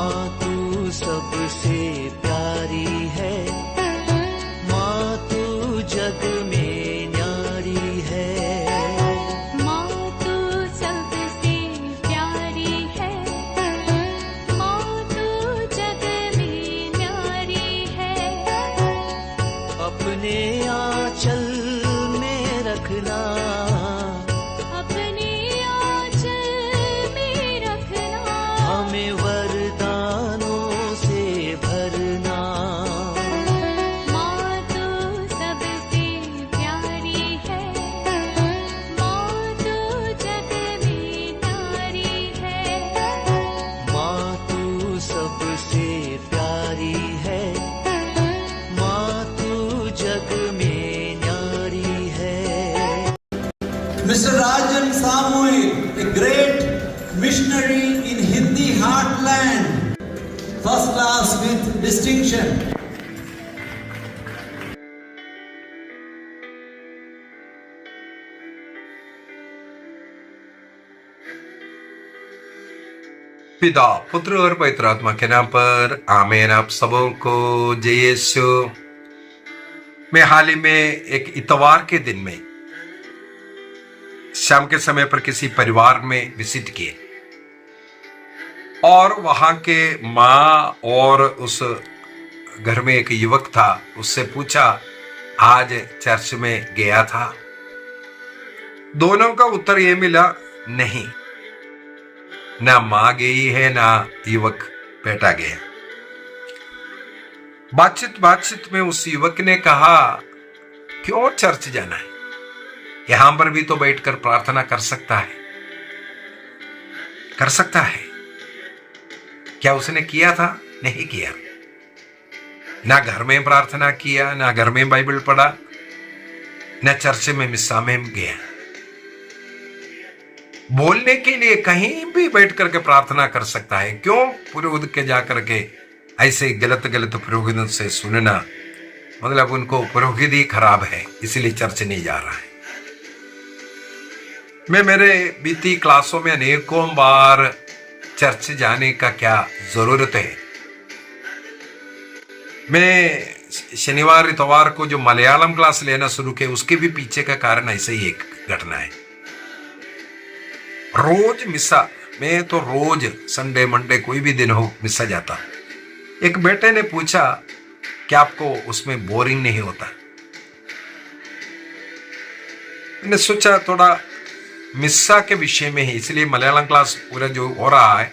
माँ तू सबसे प्यारी है, माँ तू जग में न्यारी है। माँ तू सबसे प्यारी है, माँ तू जग में न्यारी है। अपने आंचल में रखना, अपने आंचल में रखना। हमें वरदानों से भरना। माँ तू सबसे प्यारी है, माँ तू जग में न्यारी है। माँ तू सबसे प्यारी है, माँ तू जग में न्यारी है। Mr. Rajan Samuel, a great missionary in Hindi heartland, first class with distinction. पिता, पुत्र और पवित्र आत्मा के नाम पर आमीन। आप सबों को जय यीशु। मैं हाल ही में एक इतवार के दिन में शाम के समय पर किसी परिवार में विजिट किए और वहां के माँ और उस घर में एक युवक था, उससे पूछा आज चर्च में गया था। दोनों का उत्तर ये मिला नहीं, ना मां गई है ना युवक बेटा गया। बातचीत में उस युवक ने कहा क्यों चर्च जाना है, यहां पर भी तो बैठकर प्रार्थना कर सकता है। क्या उसने किया था? नहीं किया। ना घर में प्रार्थना किया, ना घर में बाइबल पढ़ा, ना चर्च में मिस्सा में गया। बोलने के लिए कहीं भी बैठ करके प्रार्थना कर सकता है, क्यों पुरोहित के जाकर के ऐसे गलत पुरोहितों से सुनना? मतलब उनको पुरोहित ही खराब है, इसलिए चर्च नहीं जा रहा है। मैं मेरे बीती क्लासों में अनेकों बार चर्च जाने का क्या जरूरत है। मैं शनिवार इतवार को जो मलयालम क्लास लेना शुरू किया, उसके भी पीछे का कारण ऐसे ही एक घटना है। रोज मिस्सा, मैं तो रोज संडे मंडे कोई भी दिन हो मिस्सा जाता। एक बेटे ने पूछा कि आपको उसमें बोरिंग नहीं होता? मैंने सोचा थोड़ा मिस्सा के विषय में ही, इसलिए मलयालम क्लास पूरा जो हो रहा है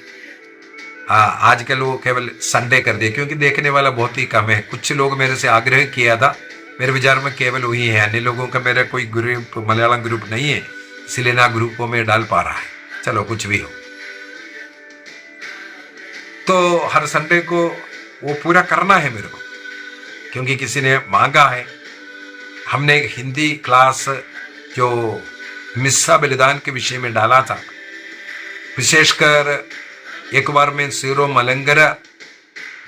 आजकल वो केवल संडे कर दिया, क्योंकि देखने वाला बहुत ही कम है। कुछ लोग मेरे से आग्रह किया था, मेरे विचार में केवल वही है, अन्य लोगों का मेरा कोई ग्रुप मलयालम ग्रुप नहीं है, इसलिए ना ग्रुपों में डाल पा रहा है। चलो कुछ भी हो, तो हर संडे को वो पूरा करना है मेरे को, क्योंकि किसी ने मांगा है। हमने हिंदी क्लास जो मिस्सा बलिदान के विषय में डाला था, विशेषकर एक बार मैं सीरो मलंगरा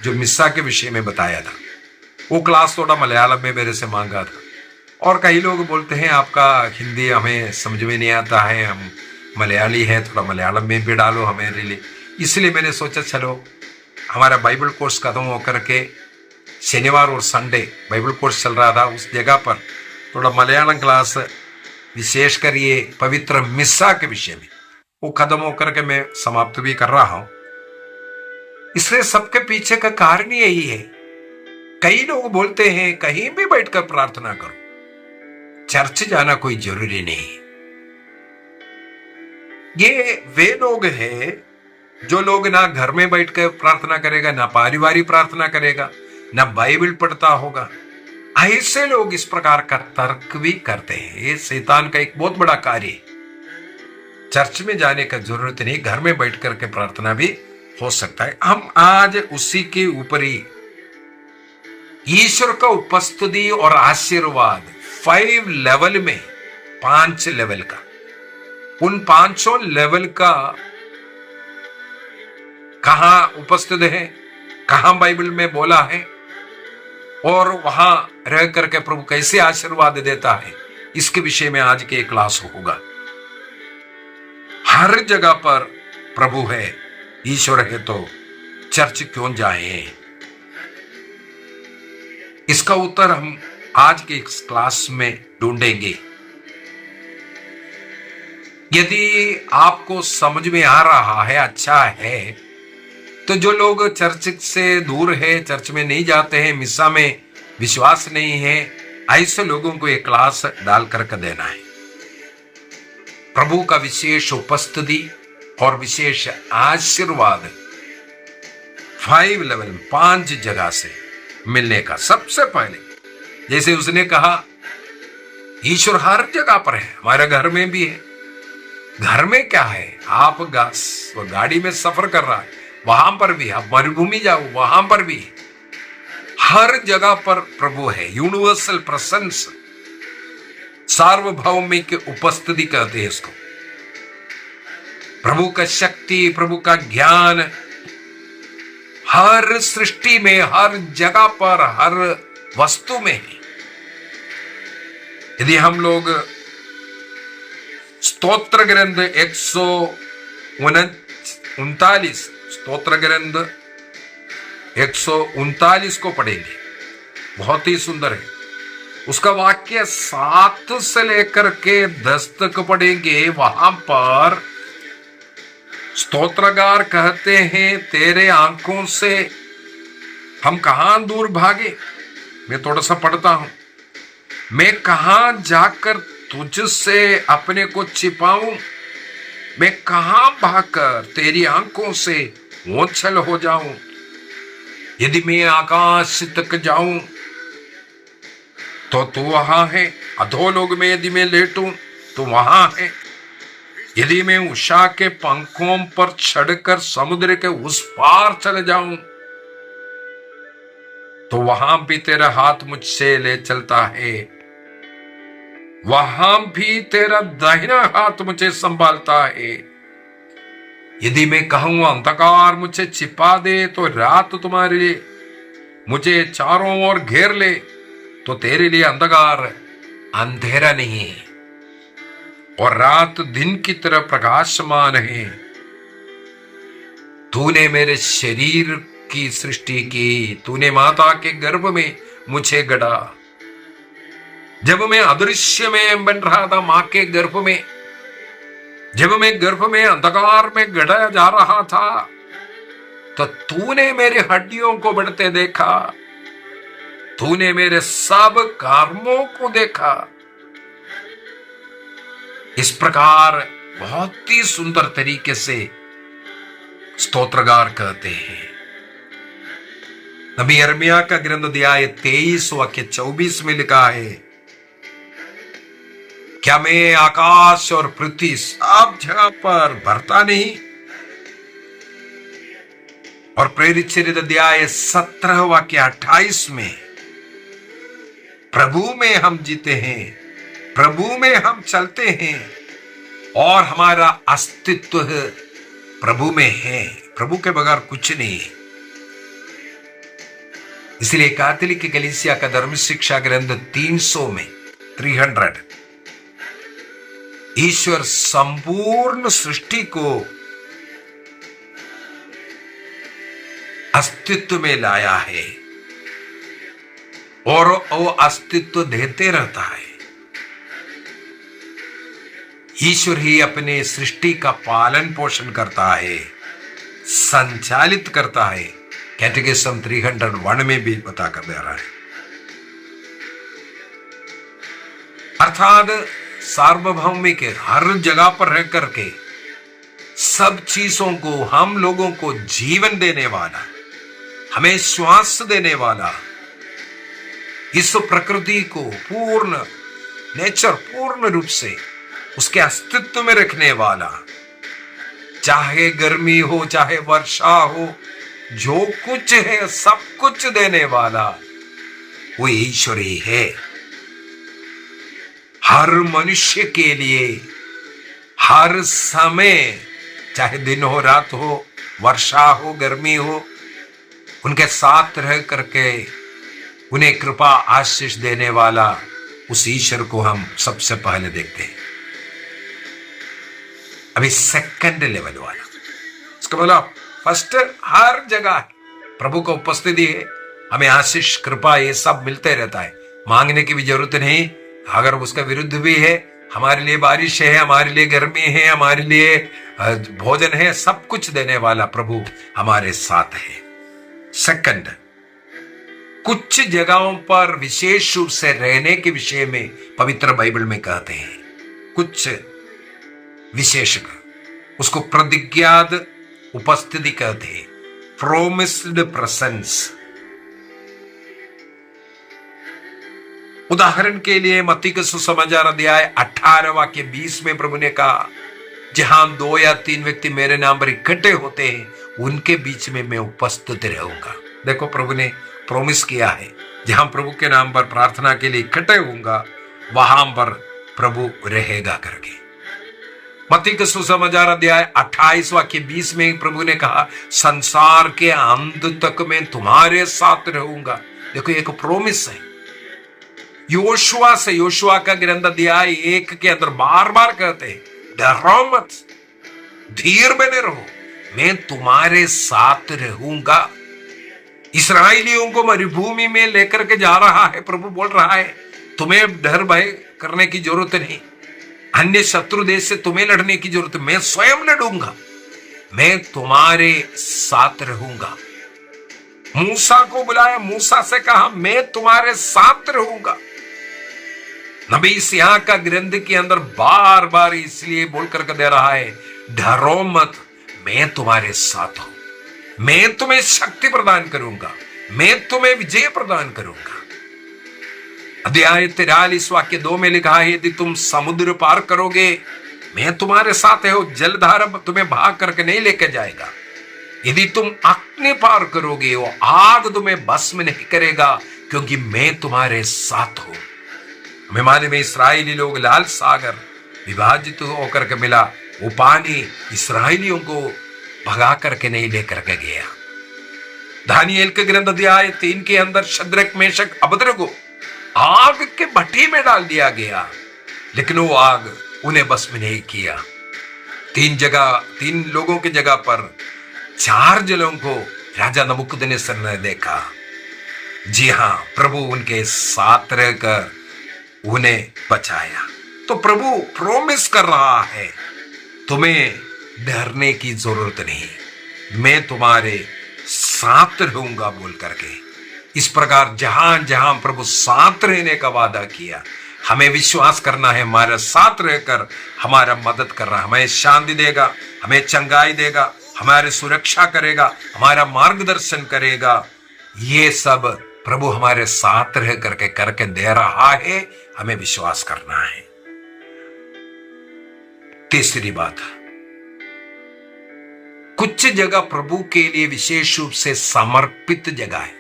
जो मिस्सा के विषय में बताया था, वो क्लास थोड़ा मलयालम में मेरे से मांगा था। और कई लोग बोलते हैं आपका हिंदी हमें समझ में नहीं आता है, हम मलयाली है, थोड़ा मलयालम में भी डालो हमारे लिए। इसलिए मैंने सोचा चलो हमारा बाइबल कोर्स खत्म होकर के शनिवार और संडे बाइबल कोर्स चल रहा था, उस जगह पर थोड़ा मलयालम क्लास विशेषकर ये पवित्र मिस्सा के विषय में वो खत्म होकर के मैं समाप्त भी कर रहा हूं। इसलिए सबके पीछे का कारण यही है। कई लोग बोलते हैं कहीं भी बैठकर प्रार्थना करो, चर्च जाना कोई जरूरी नहीं है। ये वे लोग हैं जो लोग ना घर में बैठकर प्रार्थना करेगा, ना पारिवारिक प्रार्थना करेगा, ना बाइबल पढ़ता होगा। ऐसे लोग इस प्रकार का तर्क भी करते हैं। ये शैतान का एक बहुत बड़ा कार्य है। चर्च में जाने का जरूरत नहीं, घर में बैठ करके प्रार्थना भी हो सकता है। हम आज उसी के ऊपर ही ईश्वर का उपस्थिति और आशीर्वाद 5 लेवल में, 5 लेवल का, उन 5 लेवल का कहां उपस्थित है, कहां बाइबल में बोला है और वहां रह करके प्रभु कैसे आशीर्वाद देता है, इसके विषय में आज के क्लास होगा। हर जगह पर प्रभु है, ईश्वर है, तो चर्च क्यों जाएं? इसका उत्तर हम आज के इस क्लास में ढूंढेंगे। यदि आपको समझ में आ रहा है, अच्छा है, तो जो लोग चर्च से दूर है, चर्च में नहीं जाते हैं, मिसा में विश्वास नहीं है, ऐसे लोगों को एक क्लास डाल करके देना है। प्रभु का विशेष उपस्थिति और विशेष आशीर्वाद 5 लेवल 5 जगह से मिलने का। सबसे पहले जैसे उसने कहा, ईश्वर हर जगह पर है, हमारे घर में भी है। घर में क्या है? आप गाड़ी में सफर कर रहा है, वहां पर भी। आप मरुभूमि जाओ, वहां पर भी। हर जगह पर प्रभु है। यूनिवर्सल प्रेजेंस, सार्वभौमिक उपस्थिति कहते हैं इसको। प्रभु का शक्ति, प्रभु का ज्ञान हर सृष्टि में, हर जगह पर, हर वस्तु में है। यदि हम लोग स्तोत्र ग्रंथ 139 स्तोत्र ग्रंथ 139 को पढ़ेंगे, बहुत ही सुंदर है। उसका वाक्य 7 से लेकर के 10 तक पढ़ेंगे। वहां पर स्तोत्रगार कहते हैं, तेरे आंखों से हम कहां दूर भागे। मैं थोड़ा सा पढ़ता हूं। मैं कहां जाकर तुझसे अपने को छिपाऊं? मैं कहां भागकर तेरी आंखों से ओछल हो जाऊं? यदि मैं आकाश तक जाऊं तो तू वहां है। अधोलोक में यदि मैं लेटूं तो वहां है। यदि मैं उषा के पंखों पर चढ़कर समुद्र के उस पार चले जाऊं तो वहां भी तेरा हाथ मुझसे ले चलता है, वहां भी तेरा दाहिना हाथ मुझे संभालता है। यदि मैं कहूं अंधकार मुझे छिपा दे, तो रात तुम्हारे मुझे चारों ओर घेर ले, तो तेरे लिए अंधकार अंधेरा नहीं है और रात दिन की तरह प्रकाशमान है। तूने मेरे शरीर की सृष्टि की, तूने माता के गर्भ में मुझे गढ़ा। जब मैं अदृश्य में बन रहा था मां के गर्भ में, जब मैं गर्भ में अंधकार में गढ़ा जा रहा था, तो तूने मेरे हड्डियों को बढ़ते देखा, तूने मेरे सब कर्मों को देखा। इस प्रकार बहुत ही सुंदर तरीके से स्तोत्रगार कहते हैं। नबी यिर्मयाह का ग्रंथ अध्याय 23 वाक्य 24 में लिखा है, क्या मैं आकाश और पृथ्वी सब जगह पर भरता नहीं? और प्रेरित चरित्र अध्याय 17 वाक्य 28 में, प्रभु में हम जीते हैं, प्रभु में हम चलते हैं और हमारा अस्तित्व प्रभु में है, प्रभु के बगैर कुछ नहीं। इसलिए कैथोलिक कलीसिया का धर्म शिक्षा ग्रंथ 300 में 300 ईश्वर संपूर्ण सृष्टि को अस्तित्व में लाया है और वो अस्तित्व देते रहता है। ईश्वर ही अपने सृष्टि का पालन पोषण करता है, संचालित करता है। कैटेकिज्म 301 में भी बता कर दे रहा है। अर्थात सार्वभौमिक हर जगह पर रह करके सब चीजों को, हम लोगों को जीवन देने वाला, हमें श्वास देने वाला, इस प्रकृति को पूर्ण नेचर पूर्ण रूप से उसके अस्तित्व में रखने वाला, चाहे गर्मी हो चाहे वर्षा हो, जो कुछ है सब कुछ देने वाला वो ईश्वर ही है। हर मनुष्य के लिए हर समय, चाहे दिन हो रात हो, वर्षा हो गर्मी हो, उनके साथ रह करके उन्हें कृपा आशीष देने वाला उस ईश्वर को हम सबसे पहले देखते हैं। अभी सेकंड लेवल वाला, इसका बोला फर्स्ट हर जगह है, प्रभु का उपस्थिति है, हमें आशीष कृपा ये सब मिलते रहता है, मांगने की भी जरूरत नहीं। अगर उसका विरुद्ध भी है, हमारे लिए बारिश है, हमारे लिए गर्मी है, हमारे लिए भोजन है, सब कुछ देने वाला प्रभु हमारे साथ है। सेकंड, कुछ जगहों पर विशेष रूप से रहने के विषय में पवित्र बाइबल में कहते हैं, कुछ विशेष, उसको प्रतिज्ञात उपस्थिति कहते हैं, प्रोमिस्ड प्रेजेंस। उदाहरण के लिए मत्ती का सुसमाचार अध्याय 18 वाक्य 20 में प्रभु ने कहा, जहां 2 या 3 व्यक्ति मेरे नाम पर इकट्ठे होते हैं, उनके बीच में मैं उपस्थित रहूंगा। देखो, प्रभु ने प्रॉमिस किया है, जहां प्रभु के नाम पर प्रार्थना के लिए इकट्ठे होऊंगा, वहां पर प्रभु रहेगा करके। मत्ती का सुसमाचार अध्याय 28 वाक्य 20 में प्रभु ने कहा, संसार के अंत तक मैं तुम्हारे साथ रहूंगा। देखो, एक प्रॉमिस है। योशुआ का ग्रंथ अध्याय 1 के अंदर बार बार कहते हैं, डरो मत, धीर बने रहो, मैं तुम्हारे साथ रहूंगा। इस्राएलियों को मरुभूमि में लेकर के जा रहा है, प्रभु बोल रहा है, तुम्हें डर भय करने की जरूरत नहीं, अन्य शत्रु देश से तुम्हें लड़ने की जरूरत, मैं स्वयं लड़ूंगा, मैं तुम्हारे साथ रहूंगा। मूसा को बुलाया, मूसा से कहा, मैं तुम्हारे साथ रहूंगा। नबी सियाह का ग्रंथ के अंदर बार बार इसलिए बोल करके दे रहा है, डरो मत, मैं तुम्हारे साथ हूं, मैं तुम्हें शक्ति प्रदान करूंगा, मैं तुम्हें विजय प्रदान करूंगा। अध्याय 43 वाक्य 2 में लिखा है, यदि तुम समुद्र पार करोगे, मैं तुम्हारे साथ हो, जलधारा तुम्हें भाग करके नहीं लेके जाएगा। यदि तुम अग्नि पार करोगे, वो आग तुम्हें भस्म नहीं करेगा, क्योंकि मैं तुम्हारे साथ हूं। मेहमान में इस्राएली लोग लाल सागर विभाजित होकर के मिला, वो पानी इस्राएलियों को भगा करके नहीं लेकर के गया। दानियेल के ग्रंथ अध्याय 3 के अंदर शद्रक मेशक अबेदनगो आग के भट्टी में डाल दिया गया, लेकिन वो आग उन्हें भस्म नहीं किया। 3 लोगों की जगह पर 4 जलों को राजा नबूकदनेस्सर ने देखा। जी हां, प्रभु उनके साथ रहकर उन्हें बचाया। तो प्रभु प्रॉमिस कर रहा है, तुम्हें डरने की जरूरत नहीं, मैं तुम्हारे साथ रहूंगा बोल करके। इस प्रकार जहां जहां प्रभु साथ रहने का वादा किया, हमें विश्वास करना है, हमारे साथ रहकर हमारा मदद कर रहा है, हमें शांति देगा, हमें चंगाई देगा, हमारी सुरक्षा करेगा, हमारा मार्गदर्शन करेगा। ये सब प्रभु हमारे साथ रह करके दे रहा है, हमें विश्वास करना है। तीसरी बात, कुछ जगह प्रभु के लिए विशेष रूप से समर्पित जगह है।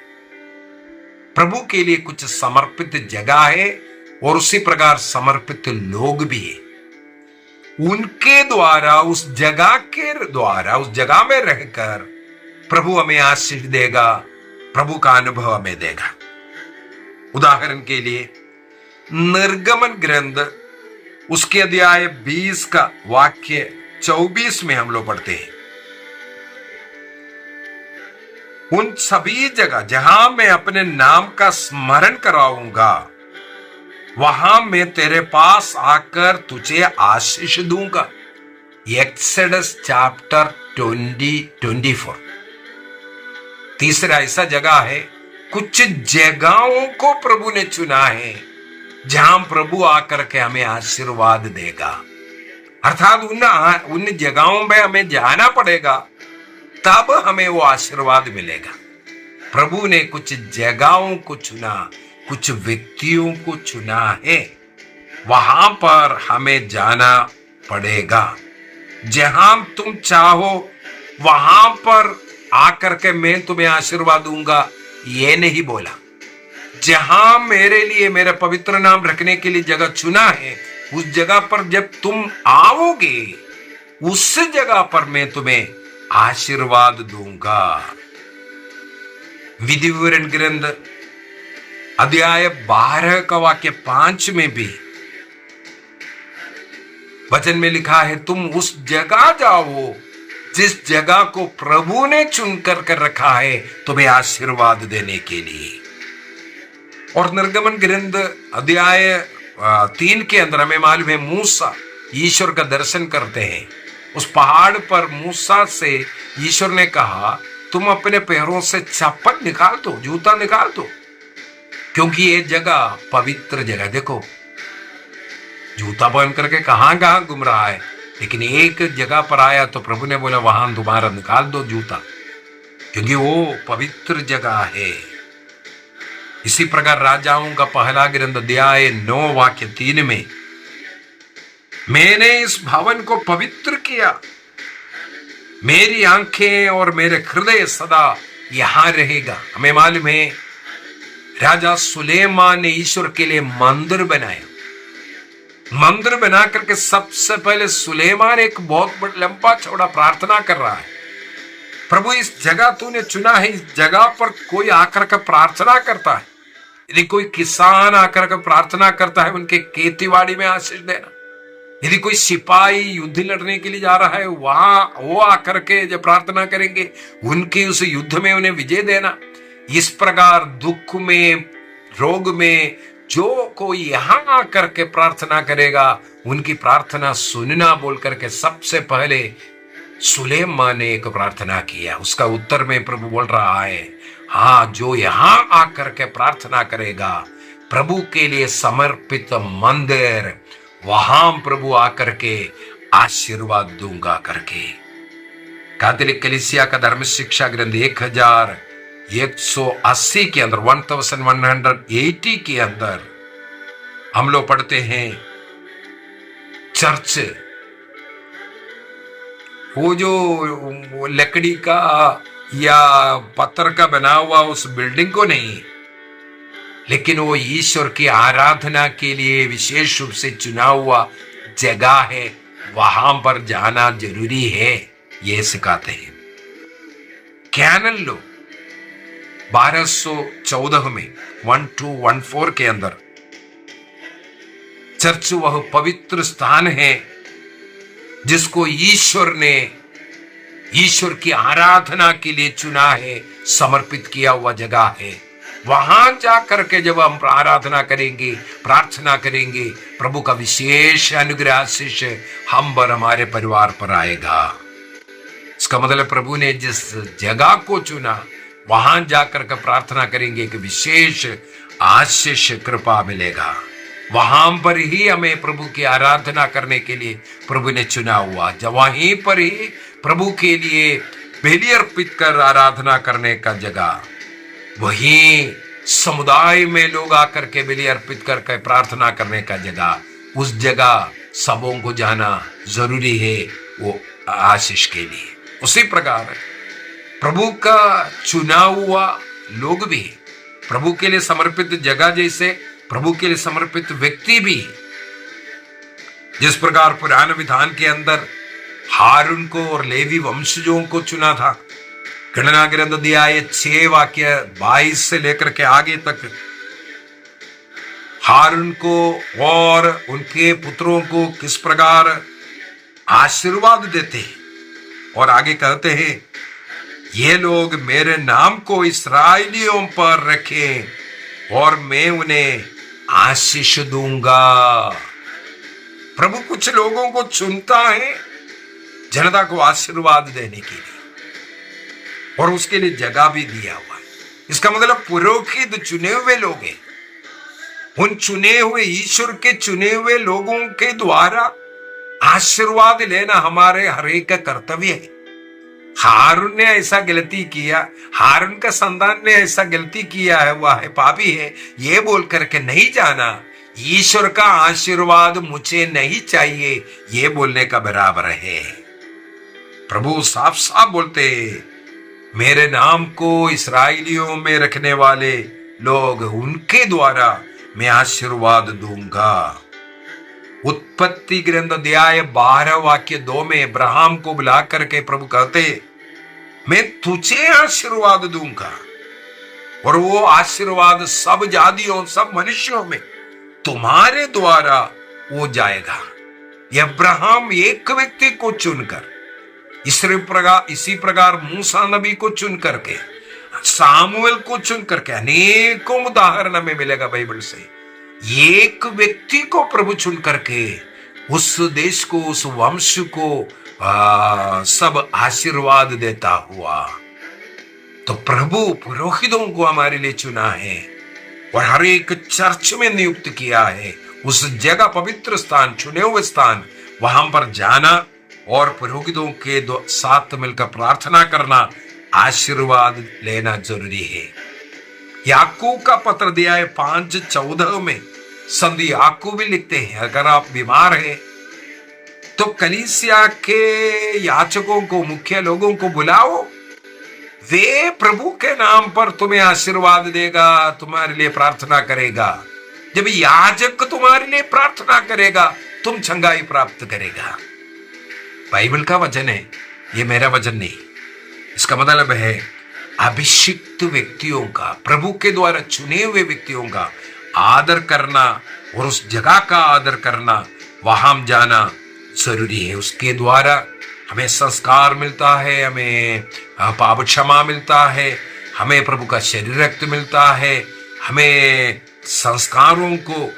प्रभु के लिए कुछ समर्पित जगह है और उसी प्रकार समर्पित लोग भी है। उनके द्वारा, उस जगह में रहकर प्रभु हमें आशीष देगा, प्रभु का अनुभव हमें देगा। उदाहरण के लिए निर्गमन ग्रंथ उसके अध्याय 20 का वाक्य 24 में हम लोग पढ़ते हैं, उन सभी जगह जहां मैं अपने नाम का स्मरण कराऊंगा, वहां मैं तेरे पास आकर तुझे आशीष दूंगा। Exodus chapter 20-24। तीसरा ऐसा जगह है, कुछ जगहों को प्रभु ने चुना है जहां प्रभु आकर के हमें आशीर्वाद देगा, अर्थात उन जगहों में हमें जाना पड़ेगा, तब हमें वो आशीर्वाद मिलेगा। प्रभु ने कुछ जगहों को चुना, कुछ व्यक्तियों को चुना है, वहां पर हमें जाना पड़ेगा। जहां तुम चाहो वहां पर आकर के मैं तुम्हें आशीर्वाद दूंगा, ये नहीं बोला। जहां मेरे लिए, मेरा पवित्र नाम रखने के लिए जगह चुना है, उस जगह पर जब तुम आओगे, उस जगह पर मैं तुम्हें आशीर्वाद दूंगा। विधि विवरण ग्रंथ अध्याय 12 का वाक्य 5 में भी वचन में लिखा है, तुम उस जगह जाओ जिस जगह को प्रभु ने चुन कर रखा है तुम्हें आशीर्वाद देने के लिए। और निर्गमन ग्रंथ अध्याय 3 के अंदर हमें मालूम है मूसा ईश्वर का दर्शन करते हैं। उस पहाड़ पर मूसा से ईश्वर ने कहा तुम अपने पैरों से चप्पल निकाल दो, जूता निकाल दो, क्योंकि ये जगह पवित्र जगह। देखो जूता पहन करके कहां कहां घूम रहा है, लेकिन एक जगह पर आया तो प्रभु ने बोला वहां तुम्हारा निकाल दो जूता, क्योंकि वो पवित्र जगह है। इसी प्रकार राजाओं का पहला ग्रंथ अध्याय 9 वाक्य 3 में मैंने इस भवन को पवित्र किया, मेरी आंखें और मेरे हृदय सदा यहां रहेगा। हमें मालूम है राजा सुलेमान ने ईश्वर के लिए मंदिर बनाया। मंदिर बना करके सबसे पहले सुलेमान एक बहुत लंबा चौड़ा प्रार्थना कर रहा है, प्रभु इस जगह तूने चुना है, इस जगह पर कोई आकर कर प्रार्थना करता है, यदि कोई किसान आकर कर प्रार्थना करता है उनके खेतीबाड़ी में आशीष देना, यदि कोई सिपाही युद्ध लड़ने के लिए जा रहा है वहां वो आकर के जब प्रार्थना करेंगे उनके उस युद्ध में उन्हें विजय देना। इस प्रकार दुख में रोग में जो कोई यहां आकर के प्रार्थना करेगा उनकी प्रार्थना सुनना बोल करके सबसे पहले सुलेमान ने एक प्रार्थना किया। उसका उत्तर में प्रभु बोल रहा है हाँ, जो यहां आकर के प्रार्थना करेगा प्रभु के लिए समर्पित मंदिर, वहां प्रभु आकर के आशीर्वाद दूंगा करके। कैथोलिक कलीसिया का धर्म शिक्षा ग्रंथ 1180 के अंदर 1180 के अंदर हम लोग पढ़ते हैं चर्च, वो जो लकड़ी का या पत्थर का बना हुआ उस बिल्डिंग को नहीं, लेकिन वो ईश्वर की आराधना के लिए विशेष रूप से चुना हुआ जगह है, वहां पर जाना जरूरी है, ये सिखाते हैं। कैनन लो 1214 में 1214 के अंदर चर्च वह पवित्र स्थान है जिसको ईश्वर ने ईश्वर की आराधना के लिए चुना है, समर्पित किया हुआ जगह है। वहां जाकर के जब हम आराधना करेंगे, प्रार्थना करेंगे, प्रभु का विशेष अनुग्रह आशीष हम पर हमारे परिवार पर आएगा। इसका मतलब प्रभु ने जिस जगह को चुना वहां जाकर के प्रार्थना करेंगे कि विशेष आशीष कृपा मिलेगा। वहां पर ही हमें प्रभु की आराधना करने के लिए प्रभु ने चुना हुआ, जब वहीं पर ही प्रभु के लिए बलि अर्पित कर आराधना करने का जगह, वहीं समुदाय में लोग आकर के बलि अर्पित करके प्रार्थना करने का जगह, उस जगह सबों को जाना जरूरी है वो आशीष के लिए। उसी प्रकार प्रभु का चुना हुआ लोग भी, प्रभु के लिए समर्पित जगह जैसे प्रभु के लिए समर्पित व्यक्ति भी, जिस प्रकार पुराने विधान के अंदर हारून को और लेवी वंशजों को चुना था। गणना ग्रंथ अध्याय 6 वाक्य 22 से लेकर के आगे तक हारून को और उनके पुत्रों को किस प्रकार आशीर्वाद देते हैं, और आगे कहते हैं ये लोग मेरे नाम को इस्राएलियों पर रखें और मैं उन्हें आशीष दूंगा। प्रभु कुछ लोगों को चुनता है जनता को आशीर्वाद देने के लिए, और उसके लिए जगह भी दिया हुआ है। इसका मतलब पुरोहित चुने हुए लोग हैं। उन चुने हुए ईश्वर के चुने हुए लोगों के द्वारा आशीर्वाद लेना हमारे हर एक का कर्तव्य है। हारून ने ऐसा गलती किया, हारून का संतान ने ऐसा गलती किया है, वह है पापी है, ये बोल करके नहीं जाना ईश्वर का आशीर्वाद मुझे नहीं चाहिए, ये बोलने का बराबर है। प्रभु साफ साफ बोलते मेरे नाम को इस्राएलियों में रखने वाले लोग, उनके द्वारा मैं आशीर्वाद दूंगा। उत्पत्ति ग्रंथ अध्याय 12 वाक्य 2 में अब्राहम को बुला करके प्रभु कहते मैं तुझे आशीर्वाद दूंगा, और वो आशीर्वाद सब जातियों सब मनुष्यों में तुम्हारे द्वारा वो जाएगा। अब्राहम एक व्यक्ति को चुनकर इसी प्रकार मूसा नबी को चुन करके, सामुएल को चुन करके, अनेकों उदाहरण हमें मिलेगा बाइबल से। एक व्यक्ति को प्रभु चुन करके उस देश को, उस वंश को सब आशीर्वाद देता हुआ। तो प्रभु पुरोहितों को हमारे लिए चुना है और हर एक चर्च में नियुक्त किया है। उस जगह पवित्र स्थान, चुने हुए स्थान, वहां पर जाना और पुरोहितों के साथ मिलकर प्रार्थना करना, आशीर्वाद लेना जरूरी है। याकूब का पत्र दिया है 5:14 में संत याकूब भी लिखते हैं, अगर आप बीमार हैं तो कलीसिया के याचकों को, मुख्य लोगों को बुलाओ, वे प्रभु के नाम पर तुम्हें आशीर्वाद देगा, तुम्हारे लिए प्रार्थना करेगा। जब याजक तुम्हारे लिए प्रार्थना करेगा, तुम चंगाई प्राप्त करेगा। बाइबल का वचन है, ये मेरा वचन नहीं। इसका मतलब है अभिषिक्त व्यक्तियों का, प्रभु के द्वारा चुने हुए व्यक्तियों का आदर करना और उस जगह का आदर करना, वहां जाना जरूरी है। उसके द्वारा हमें संस्कार मिलता है, हमें पाप क्षमा मिलता है, हमें प्रभु का शरीर रक्त मिलता है, हमें संस्कारों को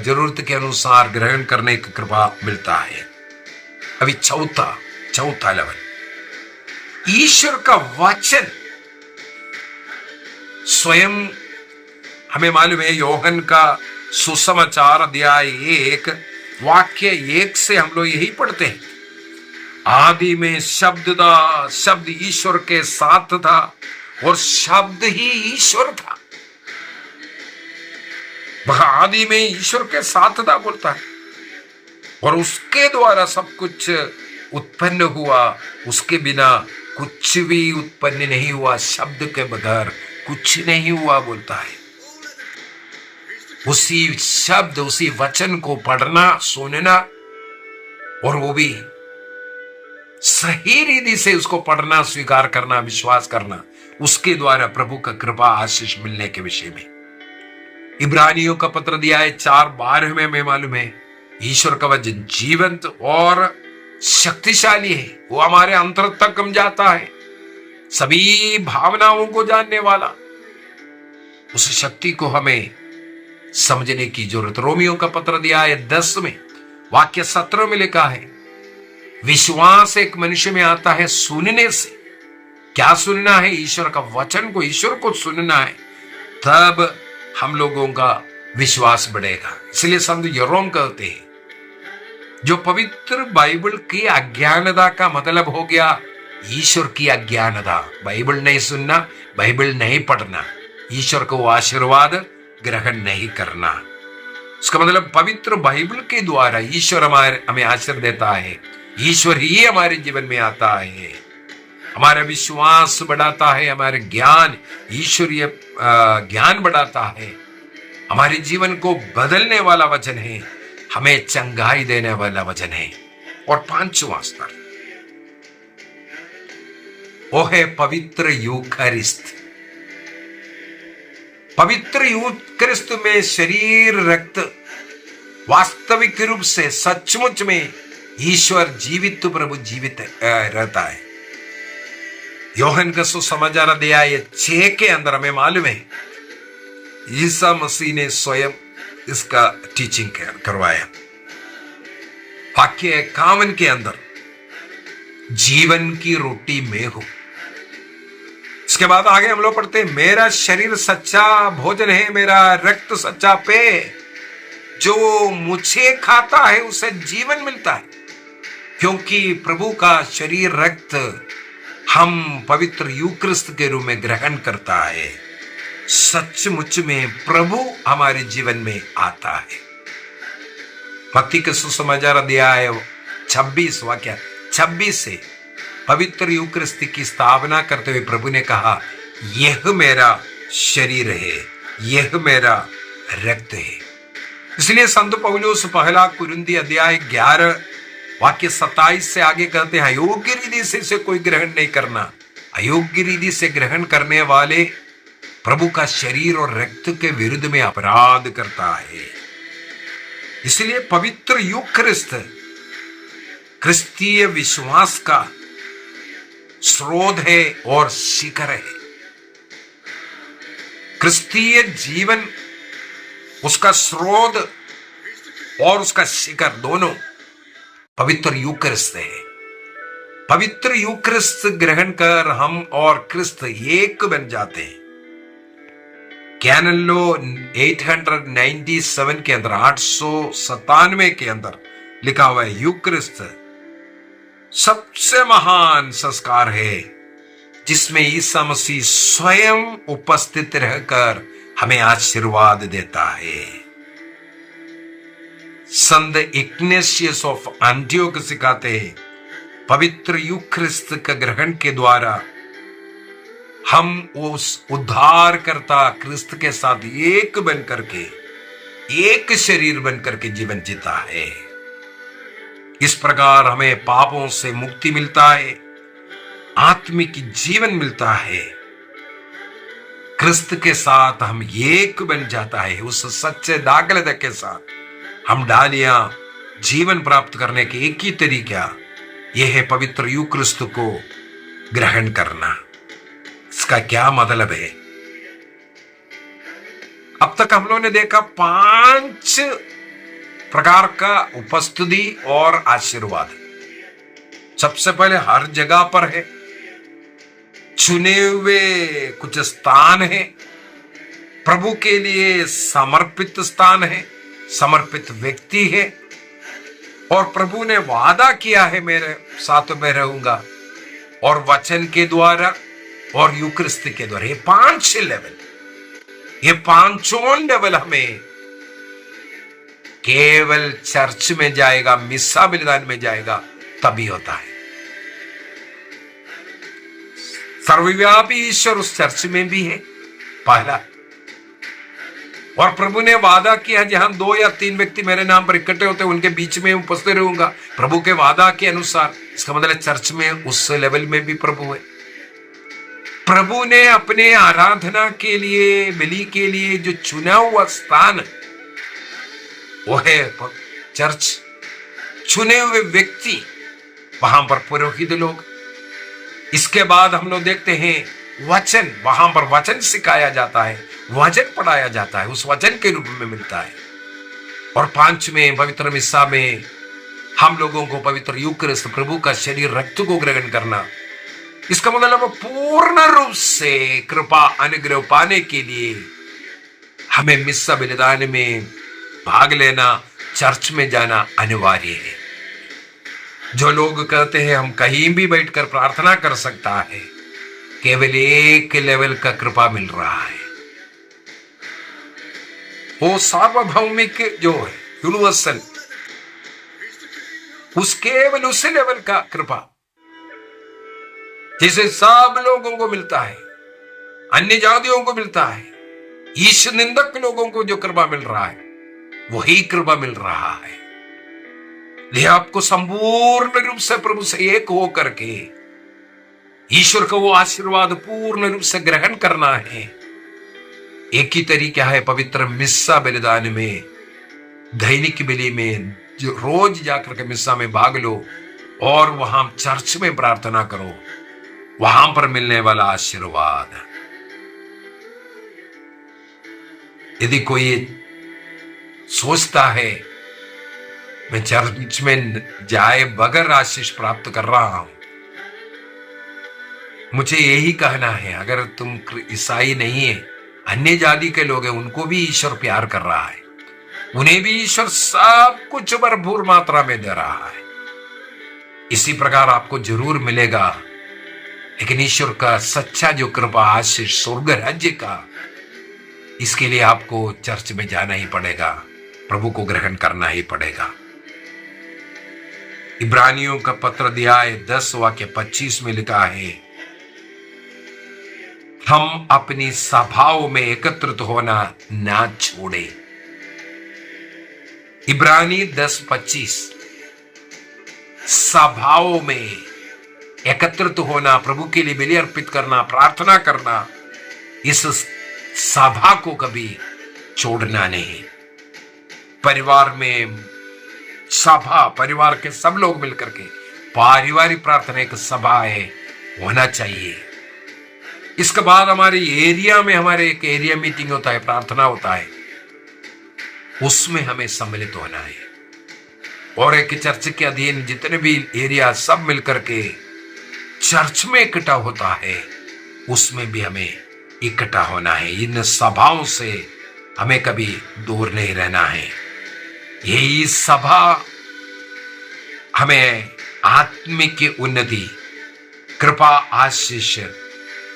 जरूरत के अनुसार ग्रहण करने की कृपा मिलता है। अभी चौथा लेवल, ईश्वर का वचन स्वयं। हमें मालूम है योहन का सुसमाचार अध्याय 1 वाक्य 1 से हम लोग यही पढ़ते हैं, आदि में शब्द था, शब्द ईश्वर के साथ था और शब्द ही ईश्वर था। वह आदि में ईश्वर के साथ था बोलता है, और उसके द्वारा सब कुछ उत्पन्न हुआ, उसके बिना कुछ भी उत्पन्न नहीं हुआ, शब्द के बगैर कुछ नहीं हुआ बोलता है। उसी शब्द, उसी वचन को पढ़ना, सुनना और वो भी सही रीति से उसको पढ़ना, स्वीकार करना, विश्वास करना, उसके द्वारा प्रभु का कृपा आशीष मिलने के विषय में। इब्रानियों का पत्र दिया है 4:12 में, हमें मालूम है ईश्वर का वचन जीवंत और शक्तिशाली है, वो हमारे अंतर तक हम जाता है, सभी भावनाओं को जानने वाला। उस शक्ति को हमें समझने की जरूरत। रोमियो का पत्र दिया है 10 में वाक्य 17 में लिखा है, विश्वास एक मनुष्य में आता है सुनने से। क्या सुनना है? ईश्वर का वचन को, ईश्वर को सुनना है, तब हम लोगों का विश्वास बढ़ेगा। इसलिए संत यरोम कहते हैं, जो पवित्र बाइबल की अज्ञानता का मतलब हो गया ईश्वर की अज्ञानता। बाइबल नहीं सुनना, बाइबल नहीं पढ़ना, ईश्वर को आशीर्वाद ग्रहण नहीं करना। इसका मतलब पवित्र बाइबल के द्वारा ईश्वर हमें आशीर्वाद देता है, ईश्वर ही हमारे जीवन में आता है, हमारा विश्वास बढ़ाता है, हमारे ज्ञान, ईश्वरीय ज्ञान बढ़ाता है, हमारे जीवन को बदलने वाला वचन है, हमें चंगाई देने वाला वचन है। और 5वां स्तर, वो है पवित्र यूखरिस्त। पवित्र यूखरिस्त में शरीर रक्त वास्तविक रूप से सचमुच में ईश्वर जीवित, प्रभु जीवित रहता है। योहन का सुसमाचार अध्याय 6 के अंदर हमें मालूम है ईसा मसीह ने स्वयं इसका टीचिंग करवाया। वाक्य 51 के अंदर, जीवन की रोटी मैं हूं। इसके बाद आगे हम लोग पढ़ते हैं, मेरा शरीर सच्चा भोजन है, मेरा रक्त सच्चा पेय, जो मुझे खाता है उसे जीवन मिलता है। क्योंकि प्रभु का शरीर रक्त हम पवित्र यूक्रिस्त के रूप में ग्रहण करता है, सचमुच में प्रभु हमारे जीवन में आता है। मत्ती के सुसमाचार अध्याय 26 वाक्य 26 से पवित्र यूक्रिस्त की स्थापना करते हुए प्रभु ने कहा, यह मेरा शरीर है, यह मेरा रक्त है। इसलिए संत पौलुस पहला कुरिन्थी अध्याय 11 वाक्य 27 से आगे कहते हैं, अयोग्य रीति से कोई ग्रहण नहीं करना। अयोग्य रीति से ग्रहण करने वाले प्रभु का शरीर और रक्त के विरुद्ध में अपराध करता है। इसलिए पवित्र यूखरिस्त क्रिस्तीय विश्वास का स्रोत है और शिखर है। क्रिस्तीय जीवन, उसका स्रोत और उसका शिखर दोनों पवित्र यूकरिस्त है। पवित्र यूकरिस्त ग्रहण कर हम और क्रिस्त एक बन जाते हैं। कैनन लॉ 897 के अंदर, 897 के अंदर लिखा हुआ है, यूकरिस्त सबसे महान संस्कार है जिसमें ईसा मसीह स्वयं उपस्थित रहकर हमें आशीर्वाद देता है। संत इग्नेशियस ऑफ एंटियोक सिखाते हैं, पवित्र यूक्रिस्त का ग्रहण के द्वारा हम उस उद्धारकर्ता क्रिस्त के साथ एक बन करके, एक शरीर बन करके जीवन जीता है। इस प्रकार हमें पापों से मुक्ति मिलता है, आत्मिक जीवन मिलता है। क्रिस्त के साथ हम एक बन जाता है। उस सच्चे दाखलता के साथ हम डालियां जीवन प्राप्त करने के एक ही तरीका यह है, पवित्र यूक्रिस्त को ग्रहण करना। इसका क्या मतलब है? अब तक हम लोगों ने देखा 5 प्रकार का उपस्थिति और आशीर्वाद। सबसे पहले हर जगह पर है, चुने हुए कुछ स्थान है, प्रभु के लिए समर्पित स्थान है, समर्पित व्यक्ति है, और प्रभु ने वादा किया है मेरे साथ मैं रहूंगा, और वचन के द्वारा और यूक्रिस्त के द्वारा। ये 5 लेवल, ये 5 लेवल हमें केवल चर्च में जाएगा, मिस्सा बलिदान में जाएगा तभी होता है। सर्वव्यापी ईश्वर उस चर्च में भी है, पहला। और प्रभु ने वादा किया, जहां 2 या 3 व्यक्ति मेरे नाम पर इकट्ठे होते हैं उनके बीच में उपस्थित रहूंगा। प्रभु के वादा के अनुसार, इसका मतलब चर्च में उस लेवल में भी प्रभु है। प्रभु ने अपने आराधना के लिए, बलि के लिए जो चुना हुआ स्थान वो है चर्च। चुने हुए व्यक्ति, वहां पर पुरोहित लोग। इसके बाद हम लोग देखते हैं वचन, वहां पर वचन सिखाया जाता है, वचन पढ़ाया जाता है, उस वचन के रूप में मिलता है। और 5वें पवित्र मिस्सा में हम लोगों को पवित्र यूक्रिस्त, प्रभु का शरीर रक्त को ग्रहण करना। इसका मतलब पूर्ण रूप से कृपा अनुग्रह पाने के लिए हमें मिस्सा बलिदान में भाग लेना, चर्च में जाना अनिवार्य है। जो लोग कहते हैं हम कहीं भी बैठकर प्रार्थना कर सकता है, केवल एक लेवल का कृपा मिल रहा है, वो सार्वभौमिक जो है, यूनिवर्सल, उस केवल उस लेवल का कृपा जिसे सब लोगों को मिलता है, अन्य जातियों को मिलता है, ईश निंदक लोगों को जो कृपा मिल रहा है वही कृपा मिल रहा है। यह आपको संपूर्ण रूप से प्रभु से एक हो करके ईश्वर का वो आशीर्वाद पूर्ण रूप से ग्रहण करना है। एक ही तरीका है पवित्र मिस्सा बलिदान में, दैनिक बलि में, जो रोज जाकर के मिस्सा में भाग लो और वहां चर्च में प्रार्थना करो, वहां पर मिलने वाला आशीर्वाद। यदि कोई सोचता है मैं चर्च में जाए बगैर आशीष प्राप्त कर रहा हूं, मुझे यही कहना है, अगर तुम ईसाई नहीं है, अन्य जाति के लोग हैं, उनको भी ईश्वर प्यार कर रहा है, उन्हें भी ईश्वर सब कुछ भरपूर मात्रा में दे रहा है। इसी प्रकार आपको जरूर मिलेगा, लेकिन ईश्वर का सच्चा जो कृपा आशीष स्वर्ग राज्य का, इसके लिए आपको चर्च में जाना ही पड़ेगा, प्रभु को ग्रहण करना ही पड़ेगा। इब्रानियों का पत्र अध्याय 10 वाक्य 25 में लिखा है, हम अपनी सभाओं में एकत्रित होना ना छोड़े। इब्रानी 10:25, सभाओं में एकत्रित होना, प्रभु के लिए बलि अर्पित करना, प्रार्थना करना, इस सभा को कभी छोड़ना नहीं। परिवार में सभा, परिवार के सब लोग मिलकर के पारिवारिक प्रार्थना एक सभा है, होना चाहिए। इसके बाद हमारे एरिया में हमारे एक एरिया मीटिंग होता है, प्रार्थना होता है, उसमें हमें सम्मिलित होना है। और एक चर्च के अधीन जितने भी एरिया सब मिलकर के चर्च में इकट्ठा होता है, उसमें भी हमें इकट्ठा होना है। इन सभाओं से हमें कभी दूर नहीं रहना है। यही सभा हमें आत्मिक उन्नति, कृपा, आशीष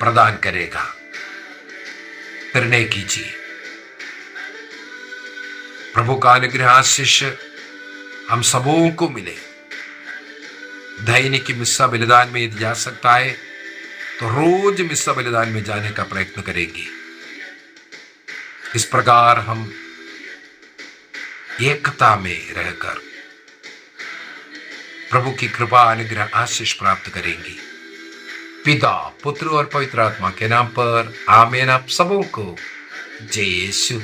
प्रदान करेगा। निर्णय कीजिए, प्रभु का अनुग्रह आशीष हम सबों को मिले। दैनिक मिस्सा बलिदान में यदि जा सकता है तो रोज मिस्सा बलिदान में जाने का प्रयत्न करेंगे। इस प्रकार हम एकता में रहकर प्रभु की कृपा, अनुग्रह, आशीष प्राप्त करेंगे। पिता, पुत्र और पवित्र आत्मा के नाम पर आमीन। आप सबों को जय यीशु।